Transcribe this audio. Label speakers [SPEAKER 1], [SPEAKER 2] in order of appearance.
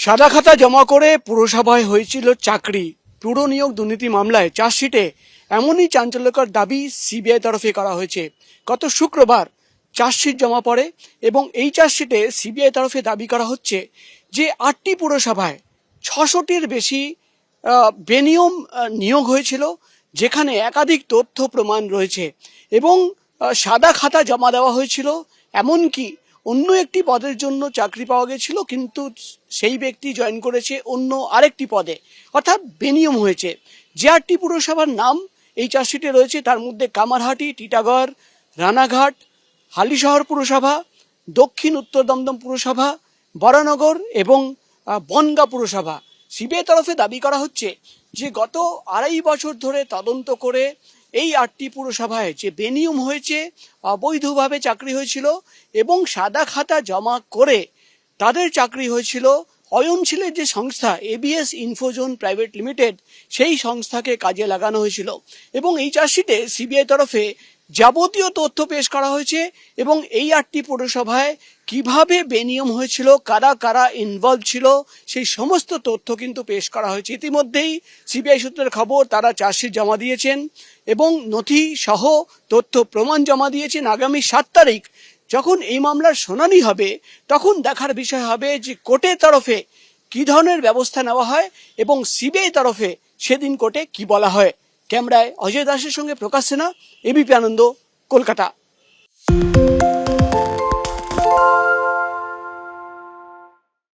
[SPEAKER 1] সাদা খাতা জমা করে পুরসভায় হয়েছিল চাকরি। পুর নিয়োগ দুর্নীতি মামলায় চার্জশিটে এমনই চাঞ্চল্যকর দাবি সিবিআই তরফে করা হয়েছে। গত শুক্রবার চার্জশিট জমা পড়ে এবং এই চার্জশিটে সিবিআই তরফে দাবি করা হচ্ছে যে ৮টি পুরসভায় ৬০০টির বেশি বেনিয়ম নিয়োগ হয়েছিল, যেখানে একাধিক তথ্য প্রমাণ রয়েছে এবং সাদা খাতা জমা দেওয়া হয়েছিল। এমনকি অন্য একটি পদের জন্য চাকরি পাওয়া গেছিল, কিন্তু সেই ব্যক্তি জয়েন করেছে অন্য আরেকটি পদে, অর্থাৎ বেনিয়ম হয়েছে। যে ৮টি পুরসভার নাম এই চার্জশিটে রয়েছে তার মধ্যে কামারহাটি, টিটাগড়, রানাঘাট, হালিশহর পুরসভা, দক্ষিণ উত্তর দমদম পুরসভা, বরানগর এবং বনগাঁ পুরসভা। সিবিআই তরফে দাবি করা হচ্ছে যে গত ২.৫ বছর ধরে তদন্ত করে এই ৮টি পুরসভায় যে বেনিয়ম হয়েছে, অবৈধভাবে চাকরি হয়েছিল এবং সাদা খাতা জমা করে তাদের চাকরি হয়েছিল, অয়নশীলের যে সংস্থা এবিএস ইনফোজোন প্রাইভেট লিমিটেড, সেই সংস্থাকে কাজে লাগানো হয়েছিল। এবং এই চার্জশিটে সিবিআই তরফে যাবতীয় তথ্য পেশ করা হয়েছে এবং এই ৮টি পুরসভায় কিভাবে বেনিয়ম হয়েছিল, কারা কারা ইনভলভ ছিল, সেই সমস্ত তথ্য কিন্তু পেশ করা হয়েছে। ইতিমধ্যেই সিবিআই সূত্রের খবর তারা চার্জশিট জমা দিয়েছেন এবং নথি সহ তথ্য প্রমাণ জমা দিয়েছেন। আগামী ৭ তারিখ যখন এই মামলার শুনানি হবে, তখন দেখার বিষয় হবে যে কোর্টের তরফে কী ধরনের ব্যবস্থা নেওয়া হয় এবং সিবিআই তরফে সেদিন কোর্টে কি বলা হয়। ক্যামেরায় অজয় দাসের সঙ্গে প্রকাশ সেনা, এবিপি আনন্দ, কলকাতা।